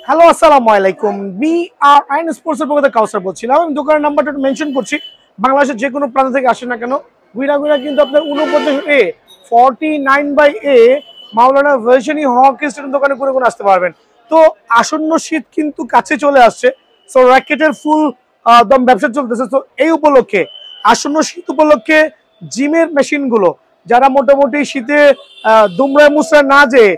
Hello আসসালামু আলাইকুম। BRN স্পোর্টসের পক্ষ থেকে কাউসার বলছিলাম। আমি দোকানের নাম্বারটা একটু মেনশন করছি। বাংলাদেশের যে কোনো প্রান্ত থেকে আসে না কেন, গুইরা কিন্তু আপনার 49A 49/A মাওলানা ভার্সিনি হক স্টেশন দোকানে করে আসতে পারবেন। তো আসন্ন শীত কিন্তু কাছে চলে আসছে। সো র্যাকেটের ফুল দম ব্যবসা চলতেছে। তো এই উপলক্ষে আসন্ন শীত উপলক্ষে জিমের মেশিনগুলো যারা মোটামুটি শীতে দুমড়ায় মুচড়া না যেয়ে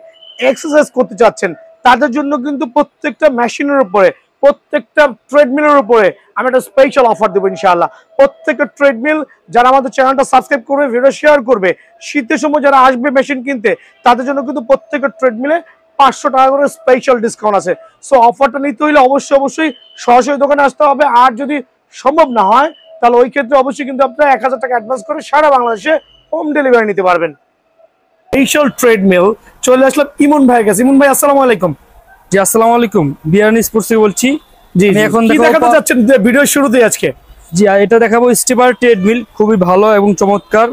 এক্সারসাইজ করতে চাচ্ছেন তাদের জন্য কিন্তু প্রত্যেকটা মেশিনের উপরে, প্রত্যেকটা ট্রেডমিলের উপরে আমি একটা স্পেশাল অফার দেবো ইনশাআল্লাহ। প্রত্যেকটা ট্রেডমিল যারা আমাদের চ্যানেলটা সাবস্ক্রাইব করবে, ভিডিও শেয়ার করবে, শীতের সময় যারা আসবে মেশিন কিনতে তাদের জন্য কিন্তু প্রত্যেকটা ট্রেডমিলে 500 টাকা করে স্পেশাল ডিসকাউন্ট আছে। সো অফারটা নিতে হলে অবশ্যই সরাসরি দোকানে আসতে হবে। আর যদি সম্ভব না হয় তাহলে ওই ক্ষেত্রে অবশ্যই কিন্তু আপনারা 1000 টাকা অ্যাডভান্স করে সারা বাংলাদেশে হোম ডেলিভারি নিতে পারবেন। স্পেশাল ট্রেডমিল চলে আসলাম ইমন ভাইয়ের কাছে। ইমন ভাই আসসালামু আলাইকুম। জি আসসালামু আলাইকুম, BRN স্পোর্টস থেকে বলছি। জি এখন কি দেখাতে যাচ্ছেন ভিডিওর শুরুতেই আজকে? জি এটা দেখাবো স্টিপার ট্রেডমিল, খুবই ভালো এবং চমৎকার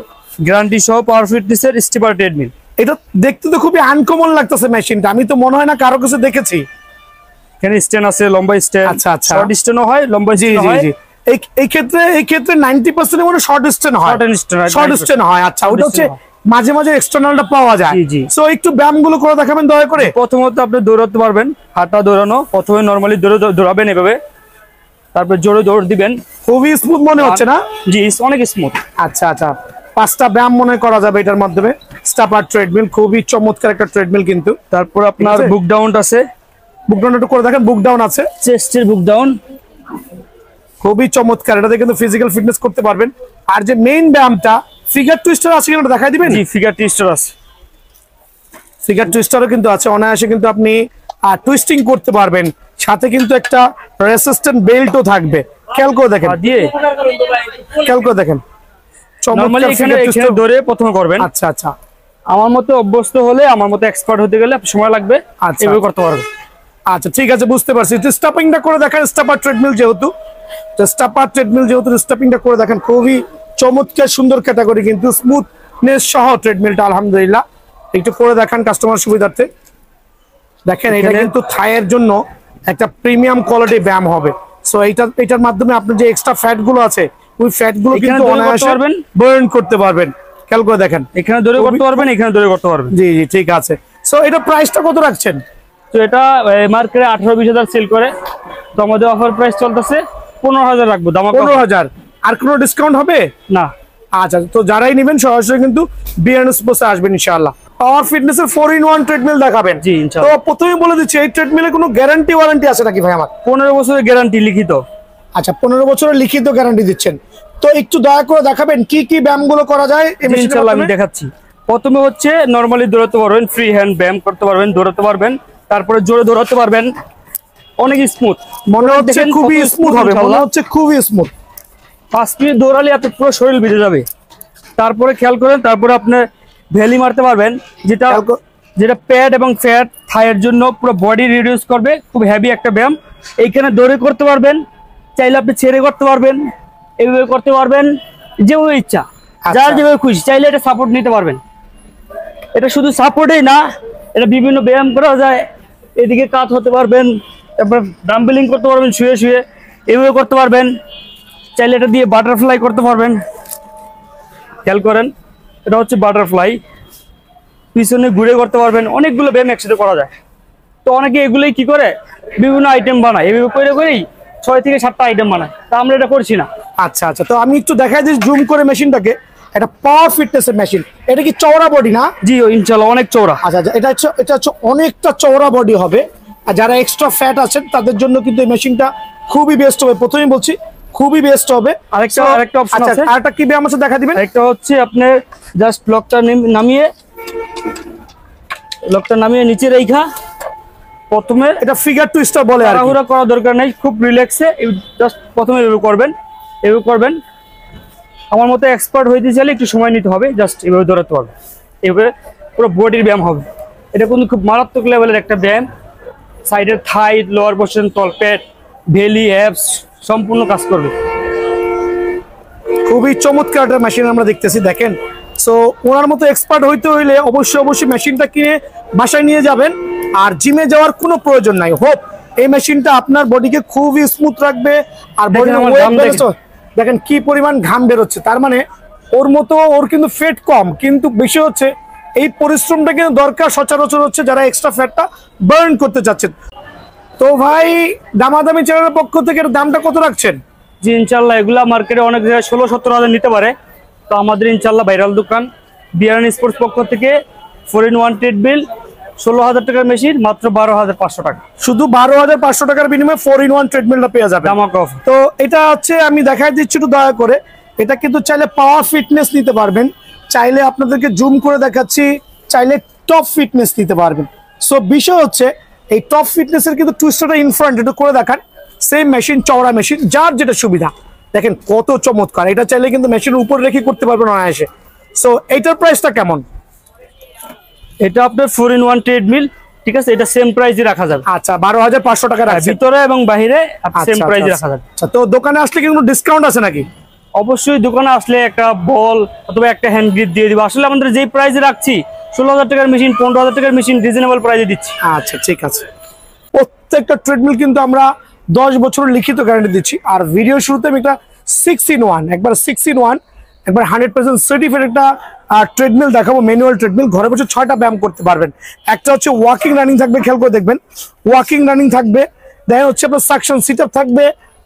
গ্যারান্টি সহ পাওয়ার ফিটনেসের স্টিপার ট্রেডমিল। এটা দেখতে তো খুবই আনকমন লাগতেছে মেশিনটা, আমি তো মনে হয় না কারো কাছে দেখেছি। এখানে স্ট্যান্ড আছে, লম্বা স্ট্যান্ড। আচ্ছা আচ্ছা, শর্ট স্ট্যান্ডও হয়, লম্বা স্ট্যান্ড হয়। এই ক্ষেত্রে 90% এর মধ্যে শর্ট স্ট্যান্ড হয়। শর্ট স্ট্যান্ড হয়। আচ্ছা, ওটা হচ্ছে মাঝে মাঝে এক্সটারনালটা পাওয়া যায়। সো একটু ব্যায়ামগুলো করে দেখাবেন দয়া করে। প্রথমত আপনি দৌড়াতে পারবেন, হাঁটা দৌড়ানো। প্রথমে নরমালি দৌড়াবেন এভাবে, তারপর জোরে দৌড় দিবেন। খুবই স্মুথ মনে হচ্ছে না? জি অনেক স্মুথ। আচ্ছা আচ্ছা, 5টা ব্যায়াম মনে করা যাবে এটার মাধ্যমে। স্টাপার ট্রেডমিল খুবই চমৎকার একটা ট্রেডমিল কিন্তু। তারপর আপনার বুক ডাউন আছে, বুক ডাউন একটু করে দেখেন। বুক ডাউন আছে, চেস্টের বুক ডাউন খুবই চমৎকার। এটাতে কিন্তু ফিজিক্যাল ফিটনেস করতে পারবেন। আর যে মেইন ব্যায়ামটা ফিগার টুইস্টার আছে কিনা দেখাই দিবেন? জি ফিগার টুইস্টার আছে, ফিগার টুইস্টারও কিন্তু আছে। অনায়াসে কিন্তু আপনি টুইস্টিং করতে পারবেন, সাথে কিন্তু একটা রেসিস্ট্যান্ট বেল্টও থাকবে। খেয়াল করে দেখেন, খেয়াল করে দেখেন। নরমালি এখানে ধরে প্রথমে করবেন। আচ্ছা আচ্ছা, আমার মতো অভ্যস্ত হলে, আমার মতো এক্সপার্ট হতে গেলে সময় লাগবে। আচ্ছা এভাবে করতে পারবেন। আচ্ছা ঠিক আছে, বুঝতে পারছি। স্টপিংটা করে দেখেন। স্টাপার ট্রেডমিল যেহেতু স্টপিংটা করে দেখেন। খুবই চমৎকার সুন্দর ক্যাটাগরি কিন্তু, স্মুথনেস সহ ট্রেডমিলটা আলহামদুলিল্লাহ। একটু করে দেখান কাস্টমার সুবিধার্থে। দেখেন এটা কিন্তু থাইয়ের জন্য একটা প্রিমিয়াম কোয়ালিটি ব্যায়াম হবে। সো এটার মাধ্যমে আপনার যে এক্সট্রা ফ্যাট গুলো আছে ওই ফ্যাট গুলো কিন্তু অনায়াসে বার্ন করতে পারবেন। খেয়াল করে দেখেন, এখানে ধরে করতে পারবেন, এখানে ধরে করতে পারবেন। জি জি ঠিক আছে। সো এটা প্রাইসটা কত রাখছেন? তো এটা মার্কেটে 18-20 হাজার সেল করে, তো আমাদের অফার প্রাইস চলতেছে 15,000 রাখবো। দাম 15,000। আর কোনো ডিসকাউন্ট হবে না? আচ্ছা, তো যারাই নেবেন সরাসরি কিন্তু BRN স্পোর্টসে আসবেন ইনশাআল্লাহ। পাওয়ার ফিটনেসের 4-in-1 ট্রেডমিল দেখাবেন। জি তো প্রথমেই বলে দিচ্ছি, এই ট্রেডমিলে কোনো গ্যারান্টি ওয়ারেন্টি আছে নাকি ভাই? আমার 15 বছরের গ্যারান্টি লিখিত। আচ্ছা, 15 বছরের লিখিত গ্যারান্টি দিচ্ছেন। তো একটু দয়া করে দেখাবেন কি কি ব্যায়ামগুলো করা যায়। ইনশাআল্লাহ আমি দেখাচ্ছি। প্রথমে হচ্ছে নরমালি দৌড়াতে পারবেন, ফ্রি হ্যান্ড ব্যায়াম করতে পারবেন, দৌড়াতে পারবেন। তারপরে জোরে দৌড়াতে পারবেন, অনেক স্মুথ মনে হচ্ছে, খুবই স্মুথ হবে মনে হচ্ছে, খুবই স্মুথ। 5 মিনিট দৌড়ালে আপনার পুরো শরীর ভিজে যাবে। তারপরে খেয়াল করেন, তারপরে আপনি ভ্যালি মারতে পারবেন, যেটা প্যাড এবং ফ্যাট থাইয়ের জন্য পুরো বডি রিডিউস করবে। খুব হেভি একটা ব্যায়াম। এইখানে দৌড়ে করতে পারবেন, চাইলে আপনি ছেড়ে করতে পারবেন, এইভাবে করতে পারবেন, যেভাবে ইচ্ছা, যার যেভাবে খুশি। চাইলে এটা সাপোর্ট নিতে পারবেন। এটা শুধু সাপোর্টেই না, এটা বিভিন্ন ব্যায়াম করা যায়। এদিকে কাত হতে পারবেন, তারপর ডাম্বেলিং করতে পারবেন, শুয়ে শুয়ে এইভাবে করতে পারবেন। চাইলে এটা দিয়ে বাটারফ্লাই করতে পারবেন। খেয়াল করেন, এটা হচ্ছে বাটারফ্লাই, পিছনে ঘুরে করতে পারবেন। অনেকগুলো ব্যায়াম একসাথে করা যায়। তো অনেকে এগুলোই কি করে, বিভিন্ন আইটেম বানায়, এভাবে করে করেই 6 থেকে 7টা আইটেম বানায়। তা আমরা এটা করছি না। আচ্ছা আচ্ছা, তো আমি একটু দেখাই দিই জুম করে মেশিনটাকে। এটা পাওয়ার ফিটনেসের মেশিন। এটা কি চওড়া বডি না? জি ইনশাআল্লাহ অনেক চওড়া। আচ্ছা, এটা হচ্ছে অনেকটা চওড়া বডি হবে। আর যারা এক্সট্রা ফ্যাট আছেন তাদের জন্য কিন্তু এই মেশিনটা খুবই বেস্ট হবে। প্রথমেই বলছি খুবই বেস্ট হবে। আরেকটা অপশন আছে। আরেকটা কি ব্যায়াম আছে দেখা দিবেন? একটা হচ্ছে আপনি জাস্ট লকটা নামিয়ে নিচে রেখা, প্রথমে এটা ফিগার টুইস্টার বলে। তাড়াহুড়া করার দরকার নেই, খুব রিল্যাক্সে জাস্ট প্রথমে এভাবে করবেন। আমার মতো এক্সপার্ট হইতে চাইলে একটু সময় নিতে হবে। জাস্ট এভাবে দৌড়াতে হবে, এভাবে পুরো বডির ব্যায়াম হবে। এটা কিন্তু খুব মারাত্মক লেভেলের একটা ব্যায়াম। সাইডের থাই, লোয়ার পোর্শন, তলপেট, বেলি, অ্যাবস সম্পূর্ণ কাজ করবে। খুবই চমৎকার একটা মেশিন আমরা দেখতেছি। দেখেন, সো ওনার মতো এক্সপার্ট হইতে হইলে অবশ্যই মেশিনটা কিনে বাসায় নিয়ে যাবেন। আর জিমে যাওয়ার কোনো প্রয়োজন নাই। হোপ এই মেশিনটা আপনার বডিকে খুবই স্মুথ রাখবে। আর দেখেন কি পরিমাণ ঘাম বেরোচ্ছে, তার মানে ওর কিন্তু ফ্যাট কম, কিন্তু বেশি হচ্ছে এই পরিশ্রমটা কিন্তু দরকার সচরাচর হচ্ছে যারা এক্সট্রা ফ্যাটটা বার্ন করতে চাচ্ছেন। তো ভাই দামাদামি চ্যানেলের পক্ষ থেকে দামটা কত রাখছেন? জি ইনশাল্লাহ এগুলা মার্কেটে অনেক জায়গায় 16-17 হাজার নিতে পারে, তো আমাদের ইনশাল্লাহ ভাইরাল দোকান বিআরএন স্পোর্টস পক্ষ থেকে 4-in-1 ট্রেডমিল 16,000 টাকার মেশিন মাত্র 12,500 টাকা। শুধু 12,500 টাকার বিনিময়ে 4-in-1 ট্রেডমিলটা পেয়ে যাবে। তো এটা হচ্ছে আমি দেখাই দিচ্ছি একটু দয়া করে, এটা কিন্তু চাইলে পাওয়ার ফিটনেস নিতে পারবেন, চাইলে আপনাদেরকে জুম করে দেখাচ্ছি, চাইলে টপ ফিটনেস নিতে পারবেন। সো বিষয় হচ্ছে এই টপ ফিটনেসের কিন্তু টুইস্টারটা ইনফ্রন্ট একটু করে দেখান, সেম মেশিন, চওড়া মেশিন, যার যেটা সুবিধা। দেখেন কত চমৎকার, এটা চাইলে কিন্তু মেশিনের উপর রেখে করতে পারবেন অনায়াসে। সো এইটার প্রাইসটা কেমন? এটা আপনার 4-in-1 ট্রেডমিল, ঠিক আছে, এটা সেম প্রাইসে রাখা যাবে। আচ্ছা 12,500 টাকা রাখছেন ভিতরে এবং বাইরে সেম প্রাইসে রাখা যাবে। আচ্ছা তো দোকানে আসলে কি কোনো ডিসকাউন্ট আছে নাকি? অবশ্যই দোকানে আসলে একটা বল অথবা একটা হ্যান্ড গ্রিপ দিয়ে দিব। আসলে আমাদের যেই প্রাইসে রাখছি 16,000 টাকার মেশিন, 15,000 টাকার মেশিন রিজনেবল প্রাইসে দিচ্ছি। আচ্ছা ঠিক আছে। প্রত্যেকটা ট্রেডমিল কিন্তু আমরা 10 বছরের লিখিত গ্যারান্টি দিচ্ছি। আর ভিডিও শুরুতে আমি একটা 6-in-1 একবার 6-in-1 একবার 100% সার্টিফাইড একটা ট্রেডমিল দেখাবো, ম্যানুয়াল ট্রেডমিল। ঘরে বসে 6টা ব্যায়াম করতে পারবেন। একটা হচ্ছে ওয়াকিং রানিং থাকবে, খেয়াল করে দেখবেন, ওয়াকিং রানিং থাকবে। দেখা হচ্ছে আপনার সাকশন সিট আপ থাকবে।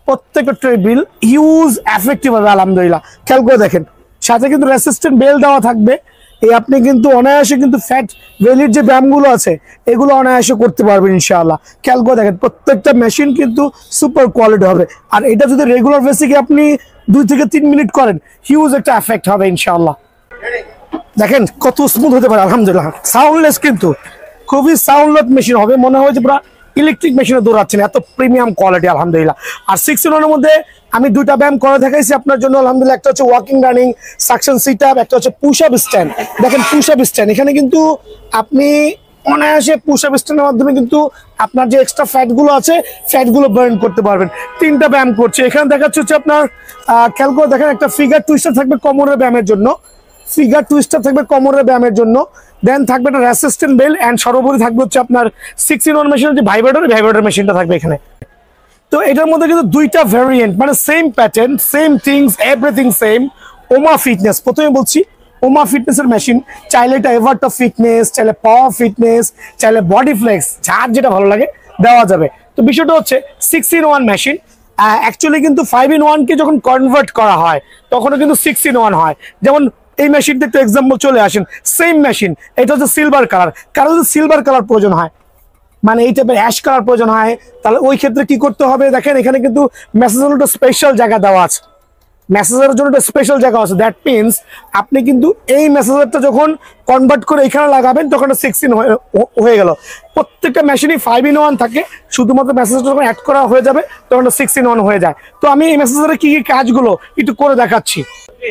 প্রত্যেকটা ট্রেডমিল ইউজ এফেক্টিভ হবে আলহামদুলিল্লাহ, খেয়াল করে দেখেন। সাথে কিন্তু রেসিস্ট্যান্ট বেল দেওয়া থাকবে। এই আপনি কিন্তু অনায়াসে কিন্তু ফ্যাট বেলির যে ব্যায়ামগুলো আছে এগুলো অনায়াসে করতে পারবেন ইনশাআল্লাহ। খেয়াল করে দেখেন প্রত্যেকটা মেশিন কিন্তু সুপার কোয়ালিটি হবে। আর এটা যদি রেগুলার বেসিকে আপনি 2 থেকে 3 মিনিট করেন হিউজ একটা এফেক্ট হবে ইনশাআল্লাহ। দেখেন কত স্মুথ হতে পারে আলহামদুলিল্লাহ, সাউন্ডলেস, কিন্তু খুবই সাউন্ডলেস মেশিন হবে, মনে হয় যে পুরো ইলেকট্রিক মেশিনে দৌড়াচ্ছেন, এত প্রিমিয়াম কোয়ালিটি আলহামদুলিল্লাহ। আর 6-in-1 এর মধ্যে আমি 2টা ব্যায়াম করে দেখাইছি আপনার জন্য আলহামদুলিল্লাহ। একটা হচ্ছে walking running suction sit up, একটা হচ্ছে পুশ আপ স্ট্যান্ড। দেখেন পুশ আপ স্ট্যান্ড, এখানে কিন্তু আপনি অনায়াসে পুশ আপ স্ট্যান্ডের মাধ্যমে কিন্তু আপনার যে এক্সট্রা ফ্যাট গুলো আছে ফ্যাট গুলো বার্ন করতে পারবেন। 3টা ব্যায়াম করছে এখানে দেখাচ্ছে হচ্ছে আপনার খেয়াল করে দেখেন, একটা ফিগার টুইস্টার থাকবে কোমরের ব্যায়ামের জন্য, ফিগার টুইস্টার থাকবে কোমরের ব্যায়ামের জন্য, দেন থাকবে একটা রেসিস্ট্যান্ট বেল, এন্ড সর্বোপরি থাকবে হচ্ছে আপনার 6-in-1 মেশিনের যে ভাইব্রেটর মেশিনটা থাকবে এখানে। তো এটার মধ্যে কিন্তু 2টা ভ্যারিয়েন্ট, মানে same pattern, same things, everything same. ওমা ফিটনেস, প্রথমে বলছি ওমা ফিটনেসের মেশিন, চাইলে এটা এভারটপ ফিটনেস, চাইলে পাওয়ার ফিটনেস, চাইলে বডি ফ্লেক্স, যার যেটা ভালো লাগে দেওয়া যাবে। তো বিষয়টা হচ্ছে 6-in-1 মেশিন অ্যাকচুয়ালি কিন্তু 5-in-1 কে যখন কনভার্ট করা হয় তখনও কিন্তু 6-in-1 হয়। যেমন এই মেশিনটা একটু এক্সাম্পল চলে আসেন, সেম মেশিন, এটা হচ্ছে সিলভার কালার, কারণ যদি সিলভার কালার প্রয়োজন হয়, মানে এই টাইপের অ্যাশ কালার প্রয়োজন হয়, তাহলে ওই ক্ষেত্রে কি করতে হবে? দেখেন এখানে কিন্তু মেসেজের একটা স্পেশাল জায়গা দেওয়া আছে, মেসেজের জন্য একটা স্পেশাল জায়গা আছে। দ্যাট মিনস আপনি কিন্তু এই মেসেজারটা যখন কনভার্ট করে এখানে লাগাবেন তখন 6-in হয়ে গেল। প্রত্যেকটা মেশিনই 5-in-1 থাকে, শুধুমাত্র মেসেজটা যখন অ্যাড করা হয়ে যাবে তখন 6-in-1 হয়ে যায়। তো আমি এই মেসেজারে কি কি কাজগুলো একটু করে দেখাচ্ছি।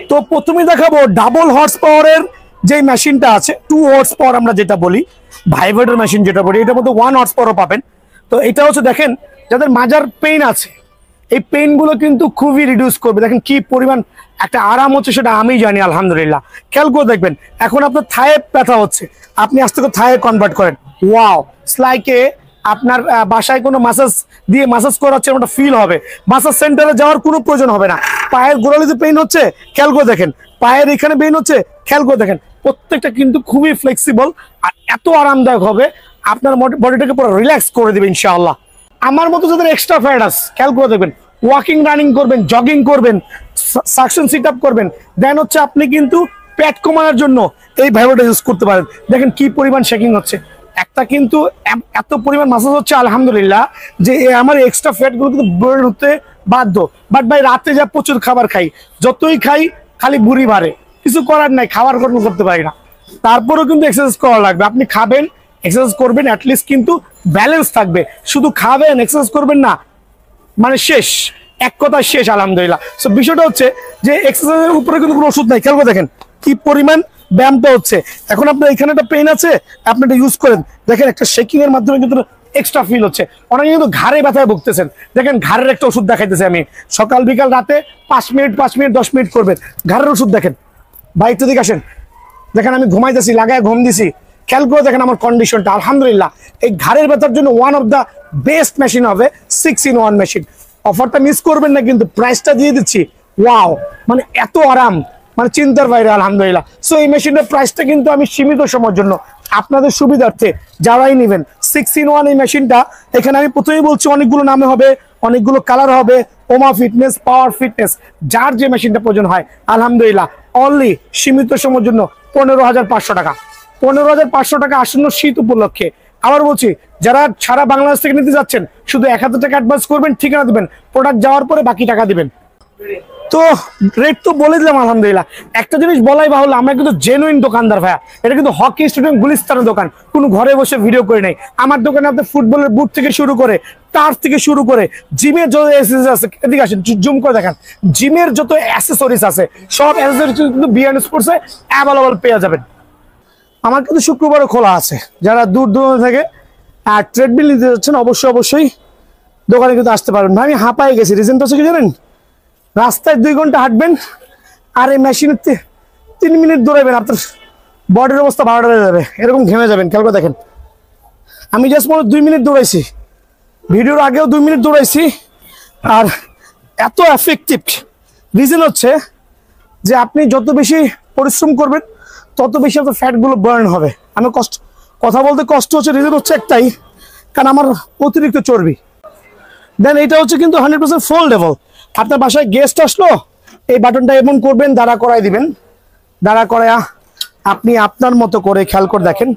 তো প্রথমে দেখাবো ডাবল হর্স পাওয়ারের যে মেশিনটা আছে, 2 হর্স পাওয়ার আমরা যেটা বলি, ভাইব্রেটর মেশিন যেটা বলি, এটার মধ্যে 1 হর্স পাওয়ারও পাবেন। তো এটা হচ্ছে দেখেন যাদের মাজার পেইন আছে এই পেইন গুলো কিন্তু খুবই রিডিউস করবে। দেখেন কি পরিমাণ একটা আরাম হচ্ছে সেটা আমি জানি আলহামদুলিল্লাহ। খেয়াল করে দেখবেন এখন আপনার থায়ে ব্যথা হচ্ছে, আপনি আস্তে করে থায়ে কনভার্ট করেন, ওয়াও, স্লাইকে আপনার বাসায় কোনো মাসাজ দিয়ে মাসাজ করাচ্ছে ওটা ফিল হবে। মাসাজ সেন্টারে যাওয়ার কোনো প্রয়োজন হবে না। পায়ের গোড়ালিতে পেইন হচ্ছে, খেয়াল করে দেখেন, পায়ের এখানে পেইন হচ্ছে, খেয়াল করে দেখেন, প্রত্যেকটা কিন্তু খুবই ফ্লেক্সিবল আর এত আরামদায়ক হবে আপনার বডিটাকে পুরো রিল্যাক্স করে দেবে ইনশাআল্লাহ। আমার মতো যাদের এক্সট্রা ফ্যাট আছে খেয়াল করে দেখবেন, ওয়াকিং রানিং করবেন, জগিং করবেন, সাকশন সিট আপ করবেন, দেন হচ্ছে আপনি কিন্তু পেট কমানোর জন্য এই ভাইব্রেটর ইউজ করতে পারেন। দেখেন কি পরিমাণ শেকিং হচ্ছে, একটা কিন্তু এত পরিমাণ মাসাজ হচ্ছে আলহামদুলিল্লাহ যে আমার এক্সট্রা ফ্যাট গুলো কিন্তু বার্ন হতে বাধ্য। বাট ভাই রাতে যা প্রচুর খাবার খাই, যতই খাই খালি বুড়ি বাড়ে, কিছু করার নাই, খাবার কন্ট্রোল করতে পারি না, তারপরেও কিন্তু এক্সারসাইজ করা লাগবে। আপনি খাবেন, এক্সারসাইজ করবেন, অ্যাটলিস্ট কিন্তু ব্যালেন্স থাকবে। শুধু খাবেন এক্সারসাইজ করবেন না, মানে শেষ, এক কথা শেষ আলহামদুলিল্লাহ। সো বিষয়টা হচ্ছে যে এক্সারসাইজের উপরে কিন্তু কোনো ওষুধ নাই। খেয়াল করে দেখেন কি পরিমাণ ব্যায়ামটা হচ্ছে। এখন আপনার এখানে একটা পেইন আছে, আপনি এটা ইউজ করেন, দেখেন একটা শেকিং এর মাধ্যমে কিন্তু এক্সট্রা ফিল হচ্ছে। অনেকে কিন্তু ঘাড়ে ব্যথায় ভুগতেছেন, দেখেন ঘাড়ের একটা ওষুধ দেখাইতেছে আমি, সকাল বিকাল রাতে 5 মিনিট 10 মিনিট করবেন, ঘাড়ের ওষুধ দেখেন। ভাই একটু দিকে আসেন, দেখেন আমি ঘুমাইতেছি, লাগায় ঘুম দিছি, খেয়াল করে দেখেন আমার কন্ডিশনটা, আলহামদুলিল্লাহ এই ঘাড়ের ব্যথার জন্য one of the best machine হবে 6-in-1 মেশিন। অফারটা মিস করবেন না কিন্তু, প্রাইসটা দিয়ে দিচ্ছি ওয়াও, মানে এত আরাম, মানে চিন্তার বাইরে আলহামদুলিল্লাহ। সো এই মেশিনের প্রাইসটা কিন্তু আমি সীমিত সময়ের জন্য আপনাদের সুবিধার্থে যারাই নেবেন 6-in-1 এই মেশিনটা, এখানে আমি প্রথমেই বলছি অনেকগুলো নামে হবে, অনেকগুলো কালার হবে, ওমা ফিটনেস, পাওয়ার ফিটনেস, যার যে মেশিনটা প্রয়োজন হয় আলহামদুলিল্লাহ অনলি সীমিত সময়ের জন্য 15,500 টাকা। 15,500 টাকা আসন্ন শীত উপলক্ষে। আবার বলছি, যারা সারা বাংলাদেশ থেকে নিতে যাচ্ছেন শুধু 1,000 টাকা অ্যাডভান্স করবেন, ঠিকানা দিবেন, প্রোডাক্ট যাওয়ার পরে বাকি টাকা দিবেন। তো রেট তো বলে দিলাম আলহামদুলিল্লাহ। একটা জিনিস বলাই বাহুল্য, আমরা কিন্তু জেনুইন দোকানদার ভাইয়া, এটা কিন্তু হকি স্টেডিয়াম গুলিস্তানের দোকান, কোনো ঘরে বসে ভিডিও করে নেই। আমার দোকানে আপনার ফুটবলের বুট থেকে শুরু করে, টার্ফ থেকে শুরু করে, জিমের যত অ্যাসেসরিজ আছে, এদিকে আসেন জুম করে দেখেন, জিমের যত অ্যাসেসরিজ আছে সব অ্যাসেসরিজ কিন্তু বিআরএন স্পোর্টসে অ্যাভেলেবল পেয়ে যাবেন। আমার কিন্তু শুক্রবারও খোলা আছে, যারা দূর দূরান্ত থেকে ট্রেডমিল নিতে যাচ্ছেন অবশ্যই দোকানে কিন্তু আসতে পারবেন। ভাই আমি হাঁপাই গেছি, রিজনটা হচ্ছে কি জানেন, রাস্তায় 2 ঘন্টা হাঁটবেন আর এই মেশিনে 3 মিনিট দৌড়াবেন, আপনার বডির অবস্থা 12টা হয়ে যাবে, এরকম ঘেমে যাবেন। খেয়াল করে দেখেন, আমি জাস্ট মনে 2 মিনিট দৌড়াইছি, ভিডিওর আগেও 2 মিনিট দৌড়াইছি, আর এত এফেক্টিভ। রিজন হচ্ছে যে আপনি যত বেশি পরিশ্রম করবেন তত বেশি আপনার ফ্যাটগুলো বার্ন হবে। আমি কথা বলতে কষ্ট হচ্ছে, রিজন হচ্ছে একটাই, কারণ আমার অতিরিক্ত চর্বি। দেন এটা হচ্ছে কিন্তু 100% ফোল্ডেবল। আপনার বাসায় গেস্ট আসলো, এই বাটনটা এমন করবেন, দাঁড়া করাই দিবেন, দাঁড়া করায়া আপনি আপনার মতো করে, খেয়াল করে দেখেন,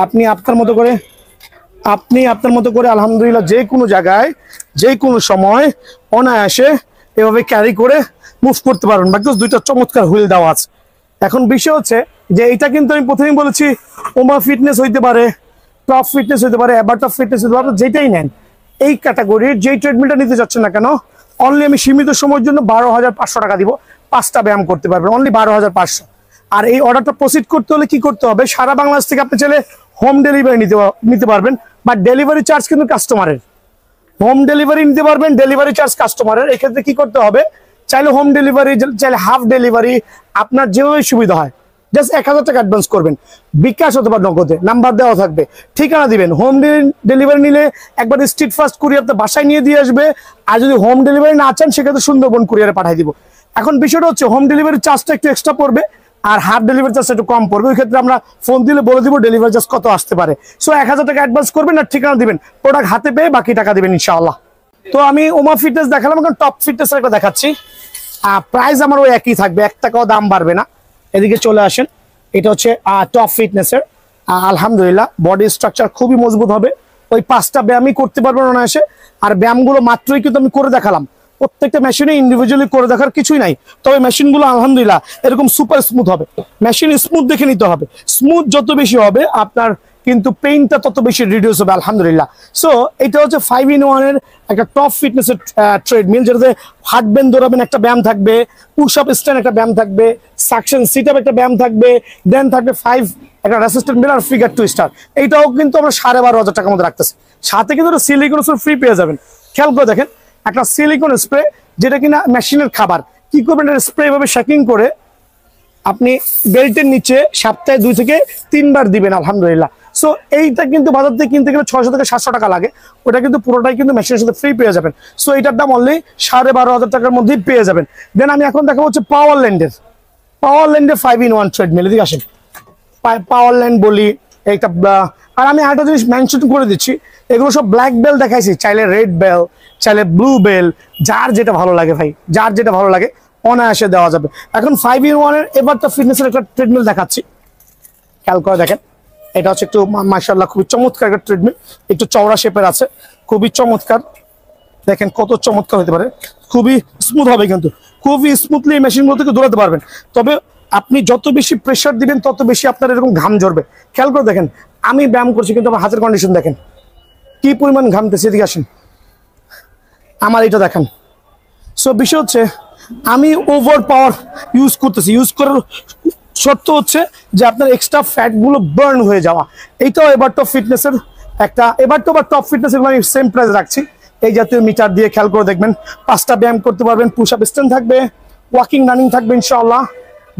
আপনি আপনার মতো করে আলহামদুলিল্লাহ যে কোনো জায়গায় যে কোনো সময় অনায়াসে এভাবে ক্যারি করে মুভ করতে পারবেন। বাকি 2টা চমৎকার হুইল দেওয়া আছে। এখন বিষয় হচ্ছে যে এটা কিন্তু আমি প্রথমেই বলেছি ওমা ফিটনেস হইতে পারে, টপ ফিটনেস হইতে পারে, অ্যাবারটপ ফিটনেস হইতে পারে, যেটাই নেন এই ক্যাটাগরির যেই ট্রেডমিলটা নিতে যাচ্ছেন না কেন, অনলি আমি সীমিত সময়ের জন্য 12,500 টাকা দিব, 5টা ব্যায়াম করতে পারবেন, অনলি 12,500। আর এই অর্ডারটা প্রসিড করতে হলে কি করতে হবে, সারা বাংলাদেশ থেকে আপনি চাইলে হোম ডেলিভারি নিতে পারবেন, বা ডেলিভারি চার্জ কিন্তু কাস্টমারের। হোম ডেলিভারি নিতে পারবেন, ডেলিভারি চার্জ কাস্টমারের। এক্ষেত্রে কি করতে হবে, চাইলে হোম ডেলিভারি, চাইলে হাফ ডেলিভারি, আপনার যেভাবে সুবিধা হয়, জাস্ট 1,000 টাকা অ্যাডভান্স করবেন, বিকাশ অথবা নগদে, নাম্বার দেওয়া থাকবে, ঠিকানা দিবেন। হোম ডেলিভারি নিলে একবার স্ট্রিট ফাস্ট কুরিয়ার আপনার বাসায় নিয়ে দিয়ে আসবে, আর যদি হোম ডেলিভারি না চান সেক্ষেত্রে সুন্দরবন কুরিয়ারে পাঠিয়ে দিব। এখন বিষয়টা হচ্ছে হোম ডেলিভারি চার্জটা একটু এক্সট্রা পড়বে, আর হাফ ডেলিভারি চার্জটা একটু কম পড়বে। ওই ক্ষেত্রে আমরা ফোন দিলে বলে দিব ডেলিভারি চার্জ কত আসতে পারে। সো 1,000 টাকা অ্যাডভান্স করবেন আর ঠিকানা দিবেন, প্রোডাক্ট হাতে পেয়ে বাকি টাকা দিবেন ইনশাআল্লাহ। তো আমি ওমা ফিটনেস দেখালাম, এখন টপ ফিটনেসের একটা দেখাচ্ছি। প্রাইস আমার ওই একই থাকবে, 1 টাকাও দাম বাড়বে না। এদিকে চলে আসেন, এটা হচ্ছে টপ ফিটনেসের। আলহামদুলিল্লাহ বডি স্ট্রাকচার খুবই মজবুত হবে, ওই 5টা ব্যায়ামই করতে পারবেন অনায়াসে। আর ব্যায়ামগুলো মাত্রই কিন্তু আমি করে দেখালাম, প্রত্যেকটা মেশিনে ইন্ডিভিজুয়ালি করে দেখার কিছুই নাই, তবে মেশিনগুলো আলহামদুলিল্লাহ এরকম সুপার স্মুথ হবে। মেশিন স্মুথ দেখে নিতে হবে, স্মুথ যত বেশি হবে আপনার কিন্তু পেইনটা তত বেশি রিডিউস হবে আলহামদুলিল্লাহ। সো এটা হচ্ছে 5-in-1 এর একটা টপ ফিটনেসের ট্রেডমিল, যেটাতে হাঁটবেন, দৌড়াবেন একটা ব্যায়াম থাকবে, পুশ আপ স্ট্যান্ড একটা ব্যায়াম থাকবে, সাকশন সিট আপ একটা ব্যায়াম থাকবে, দেন থাকবে 5 একটা রেসিস্ট্যান্ট মিল আর ফিগার টুইস্টার। এইটাও কিন্তু আমরা 12,500 টাকার মধ্যে রাখতেছি। সাথে কিন্তু সিলিকন ফ্রি পেয়ে যাবেন। খেয়াল করে দেখেন, একটা সিলিকন স্প্রে, যেটা কিনা মেশিনের খাবার। কি করবেন, স্প্রে ভাবে শেকিং করে আপনি বেল্টের নিচে সপ্তাহে 2 থেকে 3 বার দিবেন আলহামদুলিল্লাহ। সো এইটা কিন্তু বাজার থেকে কিনতে গেলে 600 থেকে 700 টাকা লাগে, ওটা কিন্তু পুরোটাই কিন্তু মেশিনের সাথে ফ্রি পেয়ে যাবেন। সো এটার দাম অনলি 12,500 টাকার মধ্যেই পেয়ে যাবেন। দেন আমি এখন দেখাবো হচ্ছে পাওয়ার ল্যান্ডের 5-in-1 ট্রেডমিল। এদিকে আসেন, পাওয়ার ল্যান্ড বলি এইটা। আর আমি আরেকটা জিনিস মেনশন করে দিচ্ছি, এগুলো সব ব্ল্যাক বেল দেখাইছি, চাইলে রেড বেল, চাইলে ব্লু বেল, যার যেটা ভালো লাগে ভাই, যার যেটা ভালো লাগে অনায়াসে দেওয়া যাবে। এখন 5-in-1 এর এবার তো ফিটনেসের একটা ট্রেডমিল দেখাচ্ছি, খেয়াল করে দেখেন। এটা হচ্ছে একটু মাশাআল্লাহ খুবই চমৎকার একটা ট্রেডমিল, একটু চওড়া শেপের আছে, খুবই চমৎকার। দেখেন কত চমৎকার হতে পারে, খুবই স্মুথ হবে, কিন্তু খুবই স্মুথলি এই মেশিনগুলো থেকে দৌড়াতে পারবেন। তবে আপনি যত বেশি প্রেশার দিবেন তত বেশি আপনার এরকম ঘাম ঝরবে। খেয়াল করে দেখেন, আমি ব্যায়াম করছি কিন্তু আমার হাতের কন্ডিশন দেখেন কি পরিমাণ ঘামতেছে। এদিকে আসেন, আমার এটা দেখেন। সো বিষয় হচ্ছে আমি ওভার পাওয়ার ইউজ করতেছি, ইউজ করার শর্ত হচ্ছে যে আপনার এক্সট্রা ফ্যাট গুলো বার্ন হয়ে যাওয়া। এইটাও এবার টপ ফিটনেসের একটা, এবার তো আবার টপ ফিটনেসের আমি সেম প্রাইস রাখছি। এই জাতীয় মিটার দিয়ে খেয়াল করে দেখবেন, 5টা ব্যায়াম করতে পারবেন, পুশ আপ স্ট্যান্ড থাকবে, ওয়াকিং রানিং থাকবে ইনশাআল্লাহ।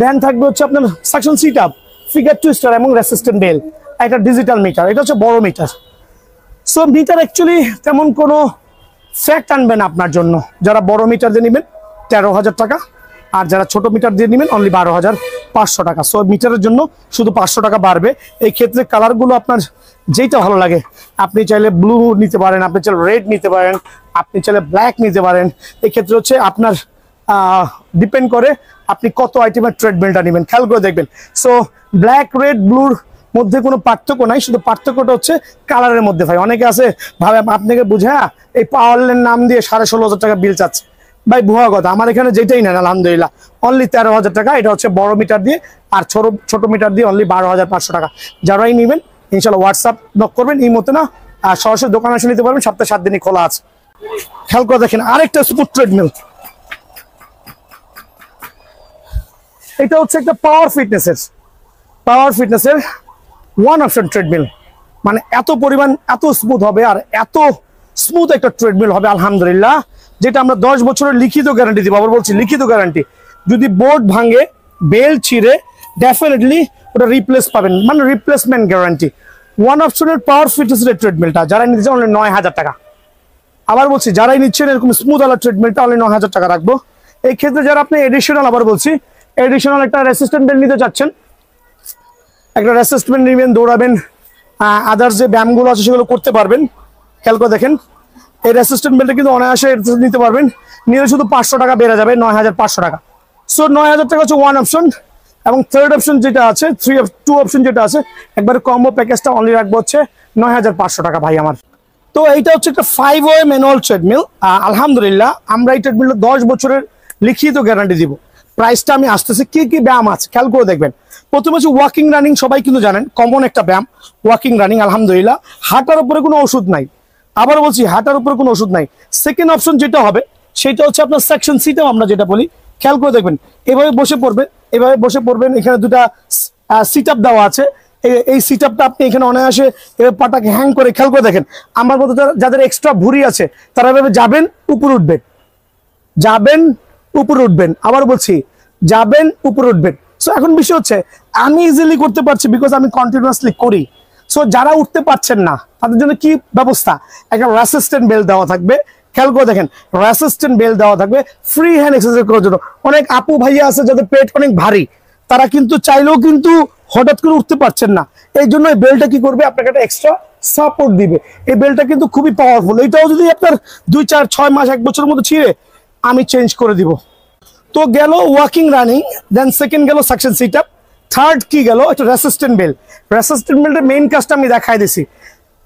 দেন থাকবে হচ্ছে আপনার suction sit up, figure twister এবং রেসিস্ট্যান্ট বেল। একটা ডিজিটাল মিটার, এটা হচ্ছে বড় মিটার। সো মিটার অ্যাকচুয়ালি তেমন কোনো ফ্যাক্ট আনবেন আপনার জন্য। যারা বড় মিটার দিয়ে নেবেন 13,000 টাকা, আর যারা ছোট মিটার দিয়ে নেবেন অনলি 12,500 টাকা। সো মিটারের জন্য শুধু 500 টাকা বাড়বে। এই ক্ষেত্রে কালারগুলো আপনার যেইটা ভালো লাগে, আপনি চাইলে ব্লু নিতে পারেন, আপনি চাইলে রেড নিতে পারেন, আপনি চাইলে ব্ল্যাক নিতে পারেন। এই ক্ষেত্রে হচ্ছে আপনার ডিপেন্ড করে আপনি কত আইটেমের ট্রেডমিলটা নেবেন, খেয়াল করে দেখবেন। সো ব্ল্যাক রেড ব্লুর মধ্যে কোনো পার্থক্য নাই, শুধু পার্থক্যটা হচ্ছে কালারের মধ্যে। ভাই অনেকে আছে ভাবে আপনাকে বুঝে এই পাওয়ারলের নাম দিয়ে 16,500 টাকা বিল চাচ্ছে। ভাই ভুয়া কথা, আমার এখানে যেটাই নেন আলহামদুলিল্লাহ অনলি 13,000 টাকা। এটা হচ্ছে বড় মিটার দিয়ে, আর ছোট মিটার দিয়ে অনলি 12,500 টাকা। যারাই নেবেন ইনশাল্লাহ হোয়াটসঅ্যাপ নক করবেন, এই মতো না, আর সরাসরি দোকানে এসে নিতে পারবেন, সপ্তাহে 7 দিনই খোলা আছে। খেয়াল করে দেখেন আরেকটা সুপার ট্রেডমিল। এটা হচ্ছে একটা পাওয়ার ফিটনেসের ওয়ান অপশন ট্রেডমিল। মানে এত পরিমাণ এত স্মুথ হবে, আর এত স্মুথ একটা ট্রেডমিল হবে আলহামদুলিল্লাহ, যেটা আমরা 10 বছরের লিখিত গ্যারান্টি দিব। আবার বলছি লিখিত গ্যারান্টি, যদি বোর্ড ভাঙে বেল্ট ছিঁড়ে ডেফিনেটলি ওটা রিপ্লেস পাবেন, মানে রিপ্লেসমেন্ট গ্যারান্টি। ওয়ান অপশনের পাওয়ার ফিটনেসের ট্রেডমিলটা যারা নিচ্ছেন অনলি 9,000 টাকা। আবার বলছি যারাই নিচ্ছেন এরকম স্মুথ আলা ট্রেডমিলটা অনলি 9,000 টাকা রাখবো। এই ক্ষেত্রে যারা আপনি এডিশনাল, আবার বলছি এডিশনাল একটা রেসিস্ট্যান্ট বেল্ট নিতে চাচ্ছেন, একটা রেসিস্ট্যান্ট নেবেন, দৌড়াবেন, আদার্স যে ব্যায়ামগুলো আছে সেগুলো করতে পারবেন। খেয়াল করে দেখেন এই রেসিস্ট্যান্ট বেল্টটা কিন্তু অনায়াসে নিতে পারবেন, নিলে শুধু 500 টাকা বেড়ে যাবে, 9,500 টাকা। সো 9,000 টাকা হচ্ছে ওয়ান অপশন, এবং থার্ড অপশন যেটা আছে, 2 অপশন যেটা আছে, একবারে কম্বো প্যাকেজটা অনলি রাখবো হচ্ছে 9,500 টাকা ভাই আমার। তো এইটা হচ্ছে একটা 5-ওয়ে ম্যানুয়াল ট্রেডমিল। আলহামদুলিল্লাহ আমরা এই ট্রেডমিলটা 10 বছরের লিখিত গ্যারান্টি দিব। প্রাইসটা আমি আসতেছি, কি কি ব্যায়াম আছে খেয়াল করে দেখবেন। প্রথমে হচ্ছে ওয়াকিং রানিং, সবাই কিন্তু জানেন কমন একটা ব্যায়াম ওয়াকিং রানিং। আলহামদুলিল্লাহ হাঁটার উপরে কোনো ওষুধ নাই, আবার বলছি হাঁটার উপরে কোনো ওষুধ নাই। সেকেন্ড অপশন যেটা হবে সেটা হচ্ছে আপনার সেকশন সিটাপ, আমরা যেটা বলি, খেয়াল করে দেখবেন এভাবে বসে পড়বেন, এখানে দুটা সিটআপ দেওয়া আছে। এই সিটআপটা আপনি এখানে অনায়াসে এভাবে পাটাকে হ্যাং করে, খেয়াল করে দেখেন আমার মতো যাদের এক্সট্রা ভুঁড়ি আছে তারা এভাবে যাবেন উপরে উঠবেন, আবার বলছি যাবেন উপরে উঠবেন। সো এখন বিষয় হচ্ছে আমি ইজিলি করতে পারছি বিকজ আমি কন্টিনিউয়াসলি করি। সো যারা উঠতে পারছেন না তাদের জন্য কি ব্যবস্থা, একটা রেসিস্ট্যান্ট বেল্ট দেওয়া থাকবে। খেয়াল করে দেখেন রেসিস্ট্যান্ট বেল্ট দেওয়া থাকবে ফ্রি হ্যান্ড এক্সারসাইজ করার জন্য। অনেক আপু ভাইয়া আছে যাদের পেট অনেক ভারী, তারা কিন্তু চাইলেও কিন্তু হঠাৎ করে উঠতে পারছেন না। এই জন্য এই বেল্টটা কি করবে, আপনাকে একটা এক্সট্রা সাপোর্ট দিবে। এই বেল্টটা কিন্তু খুবই পাওয়ারফুল। এটাও যদি আপনার 2, 4, 6 মাস 1 বছরের মতো ছিঁড়ে আমি চেঞ্জ করে দিব। তো গেল ওয়াকিং রানিং, দেন সেকেন্ড গেল সেকশন সিটআপ, থার্ড কি গেল একটা রেসিস্ট্যান্ট বেল্ট। রেসিস্ট্যান্ট বেল্টের মেইন কাজটা আমি দেখাই দিছি।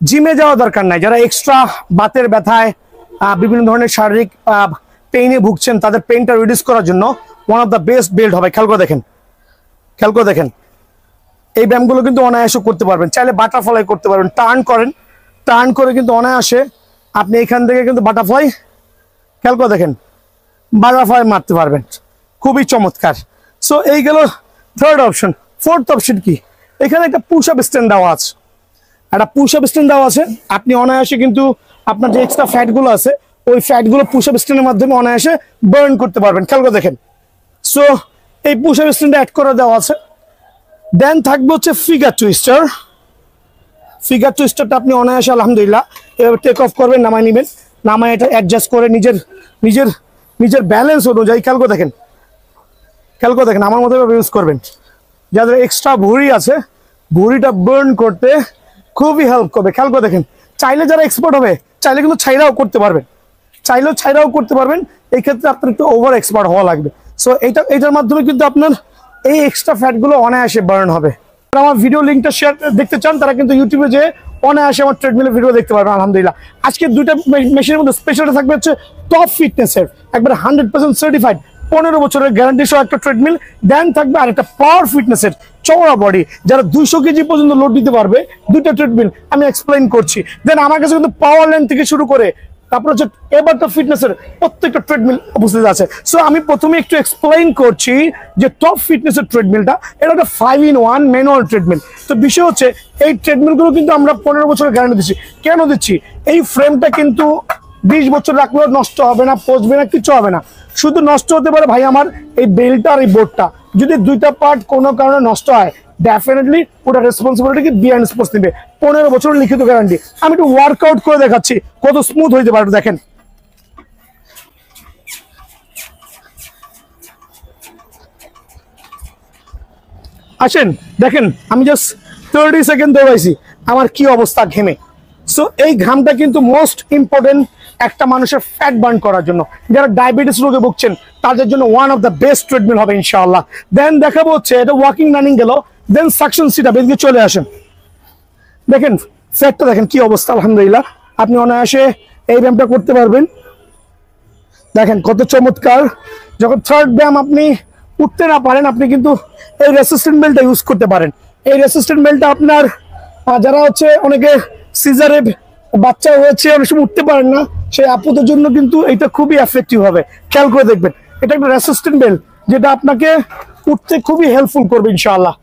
জিমে যাওয়া দরকার নাই, যারা এক্সট্রা বাতের ব্যথায় বিভিন্ন ধরনের শারীরিক পেইনে ভুগছেন তাদের পেইনটা রিডিউস করার জন্য one of the best belt হবে। খেয়াল করে দেখেন এই ব্যায়ামগুলো কিন্তু অনায়াসে করতে পারবেন। চাইলে বাটারফ্লাই করতে পারবেন, টার্ন করে কিন্তু অনায়াসে আপনি এখান থেকে কিন্তু বাটারফ্লাই, খেয়াল করে দেখেন বাটারফ্লাই মারতে পারবেন, খুবই চমৎকার। সো এই গেল থার্ড অপশন। ফোর্থ অপশন কি, এখানে একটা পুশ আপ স্ট্যান্ড দেওয়া আছে, আপনি অনায়াসে কিন্তু আপনার যে এক্সট্রা ফ্যাটগুলো আছে ওই ফ্যাটগুলো পুশ আপ স্ট্যান্ডের মাধ্যমে অনায়াসে বার্ন করতে পারবেন। খেয়াল করে দেখেন। সো এই পুশ আপ স্ট্যান্ড অ্যাড করে দেওয়া আছে। দেন থাকবে হচ্ছে ফিগার টুইস্টারটা আপনি অনায়াসে আলহামদুলিল্লাহ এভাবে টেক অফ করবেন, নামায় নেবেন, নামায় এটা অ্যাডজাস্ট করে নিজের ব্যালেন্স অনুযায়ী খেয়াল করে দেখেন আমার মতো ইউজ করবেন। যাদের এক্সট্রা ভুঁড়ি আছে ভুঁড়িটা বার্ন করতে খুবই হেল্প করবে। খেয়াল করে দেখেন, চাইলে যারা এক্সপার্ট হবে চাইলে কিন্তু ছাইরাও করতে পারবেন, এই ক্ষেত্রে আপনার একটু ওভার এক্সপার্ট হওয়া লাগবে। সো এইটার মাধ্যমে কিন্তু আপনার এই এক্সট্রা ফ্যাটগুলো অনায়াসে বার্ন হবে। আমার ভিডিও লিঙ্কটা শেয়ার দেখতে চান তারা কিন্তু ইউটিউবে যে অনায়াসে আমার ট্রেডমিলের ভিডিও দেখতে পারবেন আলহামদুলিল্লাহ। আজকে দুইটা মেশিনের মধ্যে স্পেশালটা থাকবে হচ্ছে টপ ফিটনেসের, একবার 100% সার্টিফাইড 15 বছরের গ্যারান্টি সহ একটা ট্রেডমিল। দেন থাকবে আর একটা পাওয়ার ফিটনেসের চওড়া বডি, যারা 200 কেজি পর্যন্ত লোড দিতে পারবে, দুইটা ট্রেডমিল আমি এক্সপ্লেইন করছি। দেন আমার কাছে কিন্তু পাওয়ার লাইন থেকে শুরু করে তারপর হচ্ছে এবার তো ফিটনেসের প্রত্যেকটা ট্রেডমিল উপস্থিত আছে। সো আমি প্রথমে একটু এক্সপ্লেইন করছি যে টপ ফিটনেসের ট্রেডমিলটা এটা একটা 5-in-1 ম্যানুয়াল ট্রেডমিল। তো বিষয় হচ্ছে এই ট্রেডমিলগুলো কিন্তু আমরা 15 বছরের গ্যারান্টি দিচ্ছি। কেন দিচ্ছি, এই ফ্রেমটা কিন্তু 20 বছর রাখলেও নষ্ট হবে না, পচবে না, কিছু হবে না। শুধু নষ্ট হতে পারে ভাই আমার এই বেল্টটা আর এই বোর্ডটা, যদি দুইটা পার্ট কোনো কারণে নষ্ট হয় ডেফিনেটলি ওটা রেসপন্সিবিলিটি কি বিআরএন স্পোর্টস নেবে। 15 বছরের লিখিত গ্যারান্টি। আমি একটু ওয়ার্কআউট করে দেখাচ্ছি কত স্মুথ হইতে পারে, দেখেন। আসেন দেখেন, আমি জাস্ট 30 সেকেন্ড দৌড়াইছি, আমার কি অবস্থা ঘেমে। সো এই ঘামটা কিন্তু মোস্ট ইম্পর্টেন্ট একটা মানুষের ফ্যাট বার্ন করার জন্য। যারা ডায়াবেটিস রোগে ভুগছেন তাদের জন্য one of the best treatment হবে ইনশাআল্লাহ। দেন দেখাবো হচ্ছে এটা ওয়াকিং রানিং গেল, দেন সাকশন সিট আপ। এদিকে চলে আসেন, দেখেন ফ্যাটটা দেখেন কি অবস্থা। আলহামদুলিল্লাহ আপনি অনায়াসে এই ব্যায়ামটা করতে পারবেন, দেখেন কত চমৎকার। যখন থার্ড ব্যায়াম আপনি উঠতে না পারেন, আপনি কিন্তু এই রেসিস্ট্যান্ট বেল্টটা ইউজ করতে পারেন। এই রেসিস্ট্যান্ট বেল্টটা আপনার যারা হচ্ছে অনেকে সিজারে বাচ্চা হয়েছে, অনেক সময় উঠতে পারেন না, সেই আপুদের জন্য কিন্তু এটা খুবই এফেক্টিভ হবে। খেয়াল করে দেখবেন, এটা একটা রেসিস্ট্যান্ট বেল্ট যেটা আপনাকে উঠতে খুবই হেল্পফুল করবে ইনশাআল্লাহ।